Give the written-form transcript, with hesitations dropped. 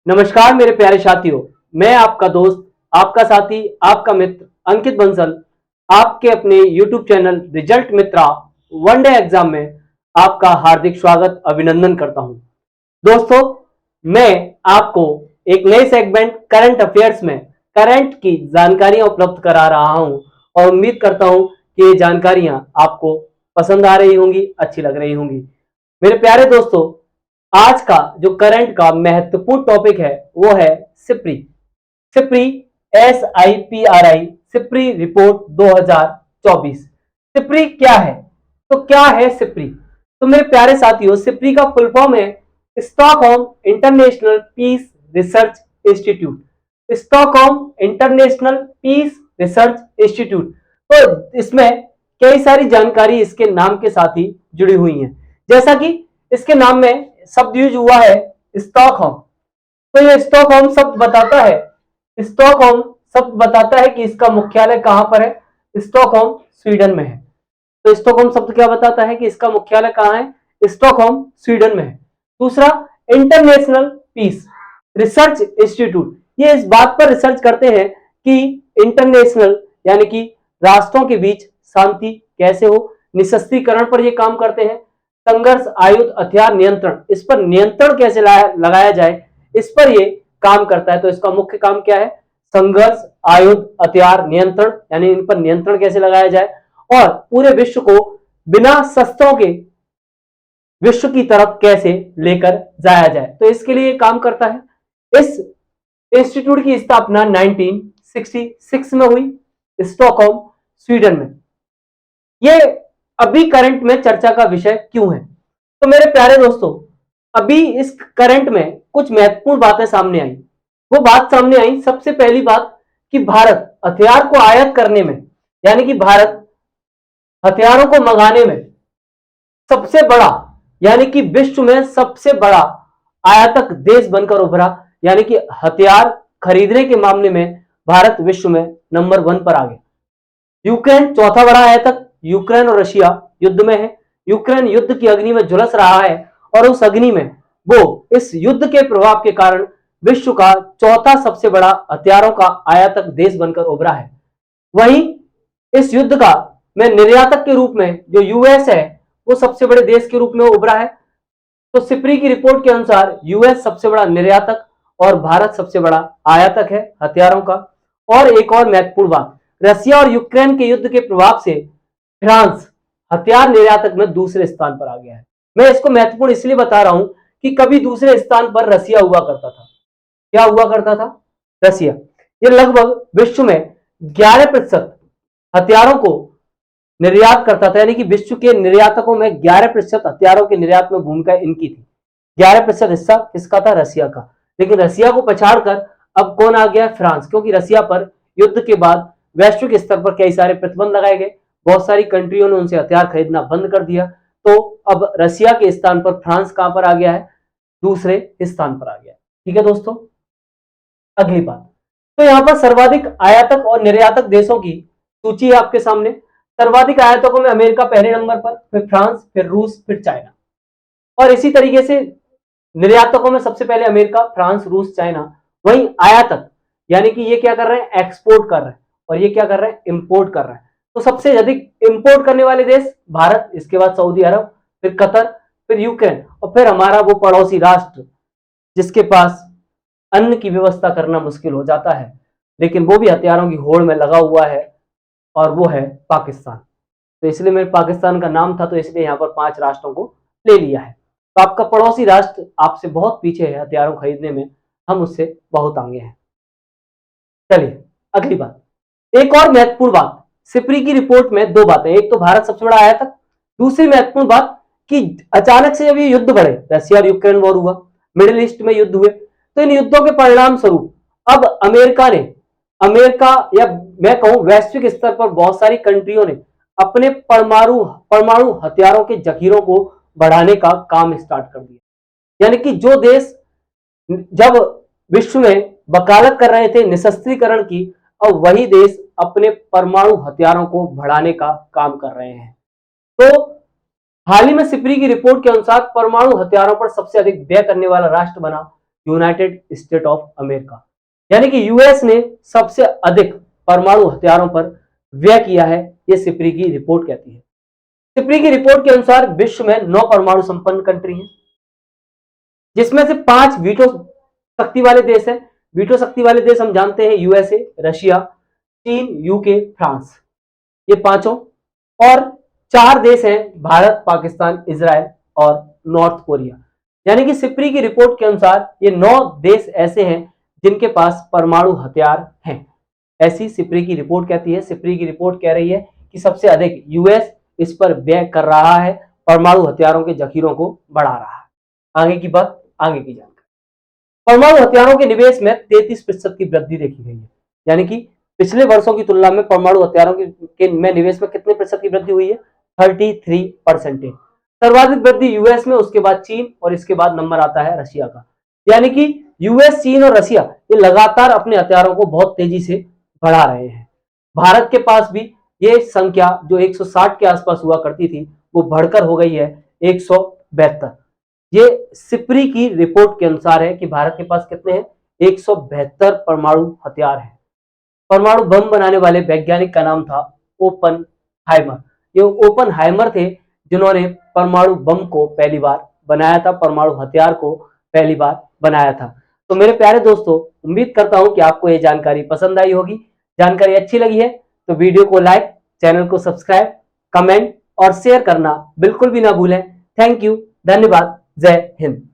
नमस्कार मेरे प्यारे साथियों। मैं आपका दोस्त, आपका साथी, आपका मित्र अंकित बंसल आपके अपने YouTube चैनल रिजल्ट मित्रा वनडे एग्जाम में आपका हार्दिक स्वागत अभिनंदन करता हूं। दोस्तों, मैं आपको एक नए सेगमेंट करंट अफेयर्स में करंट की जानकारियां उपलब्ध करा रहा हूं और उम्मीद करता हूं कि ये जानकारियां आपको पसंद आ रही होंगी, अच्छी लग रही होंगी। मेरे प्यारे दोस्तों, आज का जो करंट का महत्वपूर्ण टॉपिक है वो है SIPRI. SIPRI, SIPRI, SIPRI report 2024। SIPRI क्या है? तो क्या है सिप्री? तो मेरे प्यारे साथियों, सिप्री का फुल फॉर्म है Stockholm International Peace Research Institute. Stockholm International Peace Research Institute. तो इसमें कई सारी जानकारी इसके नाम के साथ ही जुड़ी हुई है। जैसा कि इसके नाम में शब्द यूज हुआ है स्टॉकहोम, तो ये स्टॉकहोम शब्द बताता है, स्टॉकहोम शब्द बताता है कि इसका मुख्यालय कहां पर है। स्टॉकहोम स्वीडन में है। तो स्टॉकहोम शब्द क्या बताता है कि इसका मुख्यालय कहां है? स्टॉकहोम स्वीडन में है। दूसरा, इंटरनेशनल पीस रिसर्च इंस्टीट्यूट, ये इस बात पर रिसर्च करते हैं कि इंटरनेशनल यानी कि राष्ट्रों के बीच शांति कैसे हो, निशस्त्रीकरण पर ये काम करते हैं। संघर्ष, आयुध, हथियार नियंत्रण, इस पर नियंत्रण कैसे लगाया जाए, इस पर ये काम करता है। तो इसका मुख्य काम क्या है? संघर्ष, आयुध, हथियार नियंत्रण, यानी इन पर नियंत्रण कैसे लगाया जाए और पूरे विश्व को बिना शस्त्रों के विश्व की तरफ कैसे लेकर जाया जाए, तो इसके लिए काम करता है। इस इंस्टीट्यूट की स्थापना 1966 में हुई, स्टॉकहोम स्वीडन में। ये अभी करंट में चर्चा का विषय क्यों है? तो मेरे प्यारे दोस्तों, अभी इस करंट में कुछ महत्वपूर्ण बातें सामने आई। वो बात सामने आई, सबसे पहली बात, कि भारत हथियार को आयात करने में, यानी कि भारत हथियारों को मंगाने में सबसे बड़ा, यानी कि विश्व में सबसे बड़ा आयातक देश बनकर उभरा। यानी कि हथियार खरीदने के मामले में भारत विश्व में नंबर 1 पर आ गया। यूक्रेन चौथा बड़ा आयातक। यूक्रेन और रशिया युद्ध में है। यूक्रेन युद्ध की अग्नि में झुलस रहा है और उस अग्नि में वो इस युद्ध के प्रभाव के कारण विश्व का चौथा सबसे बड़ा हथियारों का आयातक देश बनकर उभरा है। वहीं इस युद्ध का में निर्यातक के रूप में जो यूएस है वो सबसे बड़े देश के रूप में उभरा है। तो सिप्री की रिपोर्ट के अनुसार यूएस सबसे बड़ा निर्यातक और भारत सबसे बड़ा आयातक है हथियारों का। और एक और महत्वपूर्ण बात, रशिया और यूक्रेन के युद्ध के प्रभाव से फ्रांस हथियार निर्यातक में दूसरे स्थान पर आ गया है। मैं इसको महत्वपूर्ण इसलिए बता रहा हूं कि कभी दूसरे स्थान पर रशिया हुआ करता था। क्या हुआ करता था? रशिया। ये लगभग विश्व में 11% हथियारों को निर्यात करता था, यानी कि विश्व के निर्यातकों में 11% हथियारों के निर्यात में भूमिका इनकी थी। 11% हिस्सा किसका था? रशिया का। लेकिन रशिया को पछाड़कर अब कौन आ गया? फ्रांस। क्योंकि रशिया पर युद्ध के बाद वैश्विक स्तर पर कई सारे प्रतिबंध लगाए गए, बहुत सारी कंट्रियों ने उनसे हथियार खरीदना बंद कर दिया। तो अब रशिया के स्थान पर फ्रांस कहां पर आ गया है? दूसरे स्थान पर आ गया। ठीक है दोस्तों, अगली बात, तो यहां पर सर्वाधिक आयातक और निर्यातक देशों की सूची है आपके सामने। सर्वाधिक आयातकों में अमेरिका पहले नंबर पर, फिर फ्रांस, फिर रूस, फिर चाइना। और इसी तरीके से निर्यातकों में सबसे पहले अमेरिका, फ्रांस, रूस, चाइना। वहीं आयातक यानी कि ये क्या कर रहे हैं? एक्सपोर्ट कर रहे हैं। और ये क्या कर रहे हैं? इंपोर्ट कर रहे हैं। तो सबसे अधिक इंपोर्ट करने वाले देश भारत, इसके बाद सऊदी अरब, फिर कतर, फिर यूक्रेन, और फिर हमारा वो पड़ोसी राष्ट्र जिसके पास अन्न की व्यवस्था करना मुश्किल हो जाता है, लेकिन वो भी हथियारों की होड़ में लगा हुआ है, और वो है पाकिस्तान। तो इसलिए मेरे पाकिस्तान का नाम था, तो इसलिए यहाँ पर 5 राष्ट्रों को ले लिया है। तो आपका पड़ोसी राष्ट्र आपसे बहुत पीछे है हथियारों खरीदने में, हम उससे बहुत आगे हैं। चलिए अगली बात, एक और महत्वपूर्ण बात, सिप्री की रिपोर्ट में 2 बातें। एक तो भारत सबसे बड़ा आयातक, दूसरी महत्वपूर्ण बात कि अचानक से जब ये युद्ध बढ़े, रशिया और यूक्रेन वॉर हुआ, मिडिल ईस्ट में युद्ध हुए, तो इन युद्धों के परिणाम स्वरूप अब अमेरिका या मैं कहूं वैश्विक स्तर पर बहुत सारी कंट्रियों ने अपने परमाणु हथियारों के जखीरों को बढ़ाने का काम स्टार्ट कर दिया। यानी कि जो देश जब विश्व में वकालत कर रहे थे निशस्त्रीकरण की, अब वही देश अपने परमाणु हथियारों को बढ़ाने का काम कर रहे हैं। तो हाल ही में सिप्री की रिपोर्ट के अनुसार परमाणु हथियारों पर सबसे अधिक व्यय करने वाला राष्ट्र बना यूनाइटेड स्टेट ऑफ अमेरिका। यानी कि यूएस ने सबसे अधिक परमाणु हथियारों पर व्यय किया है, ये सिप्री की रिपोर्ट कहती है। सिप्री की रिपोर्ट के अनुसार विश्व में 9 परमाणु संपन्न कंट्री हैं, जिसमें से 5 वीटो शक्ति वाले देश हैं। वीटो शक्ति वाले देश हम जानते हैं यूएसए, रशिया, चीन, यूके, फ्रांस, ये पांचों। और 4 देश हैं भारत, पाकिस्तान, इजराइल और नॉर्थ कोरिया। यानी कि सिप्री की रिपोर्ट के अनुसार ये 9 देश ऐसे हैं जिनके पास परमाणु हथियार हैं, ऐसी सिप्री की रिपोर्ट कहती है। सिप्री की रिपोर्ट कह रही है कि सबसे अधिक यूएस इस पर व्यय कर रहा है, परमाणु हथियारों के जखीरों को बढ़ा रहा है। आगे की बात, आगे की जानकारी। परमाणु हथियारों के निवेश में 33% की वृद्धि देखी गई है। यानी कि पिछले वर्षों की तुलना में परमाणु हथियारों के में निवेश में कितने प्रतिशत की वृद्धि हुई है? 33%। सर्वाधिक वृद्धि यूएस में, उसके बाद चीन और इसके बाद नंबर आता है रशिया का। यानी कि यूएस, चीन और रशिया ये लगातार अपने हथियारों को बहुत तेजी से बढ़ा रहे हैं। भारत के पास भी ये संख्या जो 160 के आसपास हुआ करती थी वो बढ़कर हो गई है 172। ये सिप्री की रिपोर्ट के अनुसार है कि भारत के पास कितने हैं? 172 परमाणु हथियार हैं। परमाणु बम बनाने वाले वैज्ञानिक का नाम था ओपनहाइमर। ये ओपनहाइमर थे जिन्होंने परमाणु बम को पहली बार बनाया था, परमाणु हथियार को पहली बार बनाया था। तो मेरे प्यारे दोस्तों, उम्मीद करता हूं कि आपको ये जानकारी पसंद आई होगी। जानकारी अच्छी लगी है तो वीडियो को लाइक, चैनल को सब्सक्राइब, कमेंट और शेयर करना बिल्कुल भी ना भूलें। थैंक यू, धन्यवाद, जय हिंद।